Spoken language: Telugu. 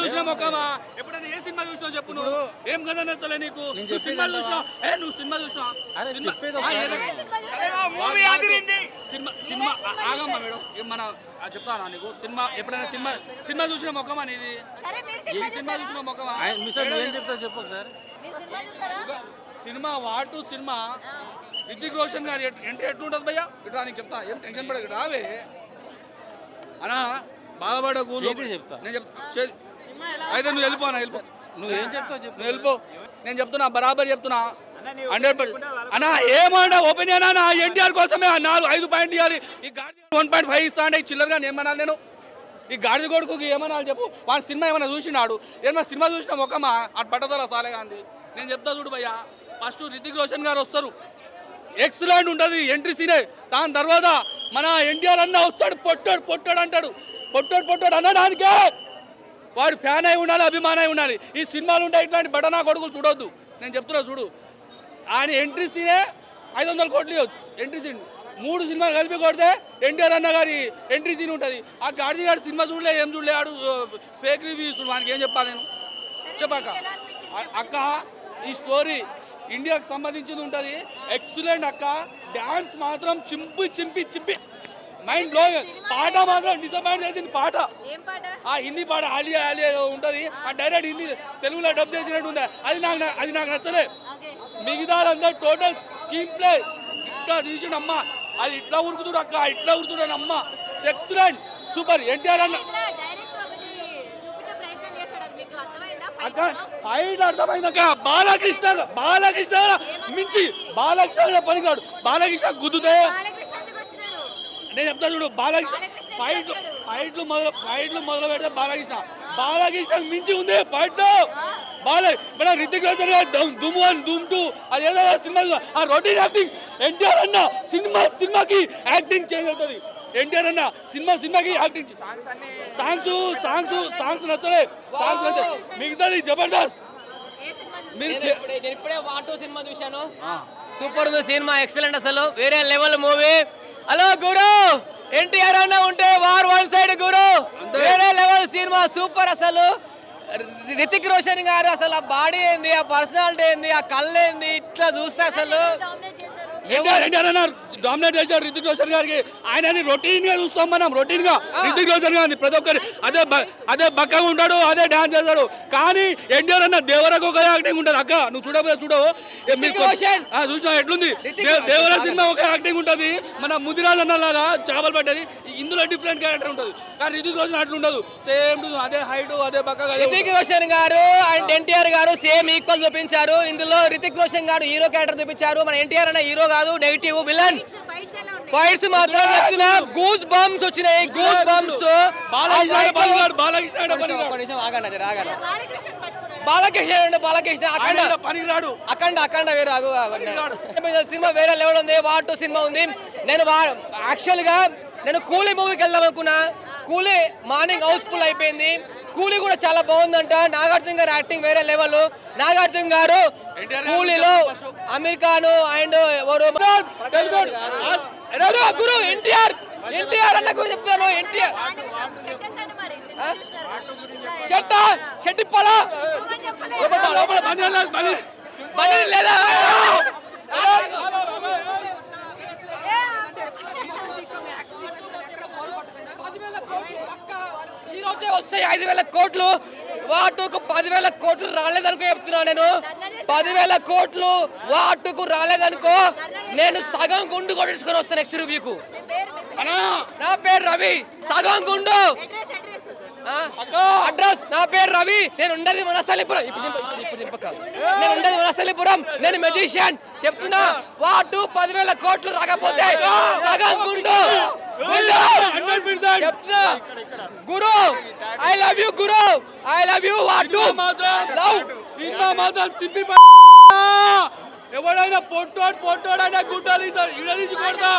చూసినా మొక్కమా ఎప్పుడైనా ఏ సినిమా చూసినావు చెప్పు నువ్వు ఏం కదా నచ్చలే నీకు నువ్వు సినిమా చూసినావు నువ్వు సినిమా చూసినావు సినిమా సినిమా ఆగమ్మా మేడం మన చెప్తానా నీకు సినిమా ఎప్పుడైనా సినిమా చూసిన మొక్కమా నీది ఏ సినిమా చూసిన మొక్కమా చెప్పు sir cinema what cinema Hrithik Roshan garu entry ఎట్లుంటుంది భయ్యా ఇట్లా నీకు చెప్తా ఏం టెన్షన్ పడక రావే అనా బాధపడకు చెప్తా నేను చెప్తా అయితే నువ్వు వెళ్ళిపో నువ్వేం చెప్తావు చెప్పు నువ్వు వెళ్ళిపో నేను చెప్తున్నా బరాబర్ చెప్తున్నా 100% అన్నా ఏమన్నా ఒపీనియన్ అన్నా ఎన్టీఆర్ కోసమే 5 పాయింట్లు ఇవ్వాలి ఈ గాడి 1.5 ఇస్తా అంటే చిల్లరగా ఏమన్నాను నేను ఈ గాడిద కొడుకుకి ఏమన్నా చెప్పు వాడు సినిమా ఏమైనా చూసినాడు ఏమన్నా సినిమా చూసినా మొక్కమా అటు పట్టదరా సాలేగా అంది నేను చెప్తా చూడు భయ్యా ఫస్ట్ రితిక్ రోషన్ గారు వస్తారు ఎక్సలెంట్ ఉంటుంది ఎంట్రీ సీనే దాని తర్వాత మన ఎన్టీఆర్ అన్న వస్తాడు పొట్టాడు అంటాడు పొట్టాడు అనడానికే వాడు ఫ్యాన్ అయి ఉండాలి అభిమానం అయి ఉండాలి ఈ సినిమాలు ఉంటాయి ఇట్లాంటి బటనా కొడుకులు చూడొద్దు నేను చెప్తున్నా చూడు ఆయన ఎంట్రీ సీనే 500 కోట్లు ఇవ్వచ్చు ఎంట్రీ సీన్ 3 సినిమాలు కలిపి కొడితే ఎన్టీఆర్ అన్న గారి ఎంట్రీ సీన్ ఉంటుంది ఆ గాడిది గారి సినిమా చూడలే ఏం చూడలే ఆడు ఫేక్ రివ్యూస్ వానికి ఏం చెప్పాలి నేను చెప్పాక అక్క ఈ స్టోరీ ఇండియాకి సంబంధించింది ఉంటుంది ఎక్సలెంట్ అక్క డ్యాన్స్ మాత్రం చింపి మైండ్ బ్లో పాట మాత్రం డిసప్పాయింట్ చేసింది పాట ఆ హిందీ పాట ఆలియా ఉంటుంది ఆ డైరెక్ట్ హిందీ తెలుగులో డబ్ చేసినట్టు ఉంది అది నాకు నచ్చలే మిగతాదందరూ టోటల్ స్కీమ్ ప్లే ఇట్లా తీసిండమ్మా అది ఇట్లా ఉరుకుతుడు అక్క ఇట్లా ఉరుకుతుడు అమ్మ ఎక్సలెంట్ సూపర్ ఎన్టీఆర్ అన్న అక్క ఫైట్ అర్థమైంది అక్క బాలకృష్ణ మించి బాలకృష్ణ పనికాడు బాలకృష్ణ గుద్దుతే నేను చెప్తా చూడు బాలకృష్ణ ఫైట్లు మొదలు పెడితే బాలకృష్ణ మించి ఉంది ఫైట్ మన రితిక్ రోషన్ దుమ్ 1 దుమ్ 2 అదేదో సినిమా ఆ రొటీన్ యాక్టింగ్ ఎన్టీఆర్ అన్న సినిమాకి యాక్టింగ్ చేంజ్ అవుతుంది ఎన్టీఆర్ అన్న సినిమాకి యాక్టింగ్ సాంగ్స్ నచ్చలే సాంగ్స్ నచ్చలే మిగతాది జబర్దస్త్ నేను ఇప్పుడే వాటో సినిమా చూశాను సూపర్ ఉంది సినిమా ఎక్సలెంట్ అసలు వేరే లెవెల్ మూవీ హలో గురు ఎన్టీఆర్ అన్న ఉంటే వార్ 1 సైడ్ గురు వేరే లెవెల్ సినిమా సూపర్ అసలు రితిక్ రోషన్ గారు అసలు ఆ బాడీ ఏంది ఆ పర్సనాలిటీ ఏంది ఆ కళ్ళు ఏంది ఇట్లా చూస్తే అసలు డామినేట్ చేశాడు రితిక్ రోషన్ గారికి ఆయన అది రొటీన్ గా చూస్తాం మనం రొటీన్ గా రితిక్ రోషన్ గారిని ప్రతి ఒక్కరి అదే బక్కగా ఉంటాడు అదే డాన్స్ చేస్తాడు కానీ ఎన్టీఆర్ అన్న దేవరకు ఒక యాక్టింగ్ ఉంటుంది అక్క నువ్వు చూడవు చూసినా ఎట్లుంది దేవర సినిమా ఒక యాక్టింగ్ ఉంటుంది మన ముదిరాజ్ అన్న లాగా చేపలు పట్టేది ఇందులో డిఫరెంట్ క్యారెక్టర్ ఉంటుంది కానీ రితిక్ రోషన్ అట్లా ఉండదు సేమ్ అదే హైట్ అదే బక్కగా రితిక్ రోషన్ గారు అండ్ ఎన్టీఆర్ గారు సేమ్ ఈక్వల్ చూపించారు ఇందులో రితిక్ రోషన్ గారు హీరో క్యారెక్టర్ చూపించారు మన ఎన్టీఆర్ అన్న హీరో కాదు నెగిటివ్ విలన్ ఫైట్స్ మాత్రం చెప్తున్నా గూస్ బంప్స్ వచ్చినాయి గూస్ బంప్స్ బాలకృష్ణ అఖండ వేరే సినిమా వేరే లెవెల్ ఉంది వార్ 2 సినిమా ఉంది నేను యాక్చువల్ గా నేను కూలీ మూవీకి వెళ్దాం అనుకున్నా కూలీ మార్నింగ్ హౌస్ఫుల్ అయిపోయింది కూలీ కూడా చాలా బాగుందంట నాగార్జున గారు యాక్టింగ్ వేరే లెవెల్ నాగార్జున గారు కూలీలో అమీర్ ఖాన్ అండ్ ఎవరు గురు ఎన్టీఆర్ అన్న చెప్తాను ఎన్టీఆర్ షెట్టిప్పల లేదా ఈరోజే వస్తాయి 5,000 కోట్లు వాటుకు 10,000 కోట్లు రాలేదనుకో చెప్తున్నా నేను 10,000 కోట్లు వాటుకు రాలేదనుకో నేను సగం గుండు కొట్టించుకొని వస్తాను నెక్స్ట్ రివ్యూకు నా పేరు రవి సగం గుండు అడ్రస్ నా పేరు రవి నేను ఉండేది వనస్థలిపురం నేను ఉండేది వనస్థలిపురం నేను మెజిషియన్ చెప్తున్నా వాటు 10,000 కోట్లు రాకపోతే సగం గుండు చెప్తున్నా గురు ఐ లవ్ యూ వాటు సినిమా మాత్రం చింపి ఎవడైనా పొట్టోడైనా గుడ్డలు ఇడదీసి కొడతా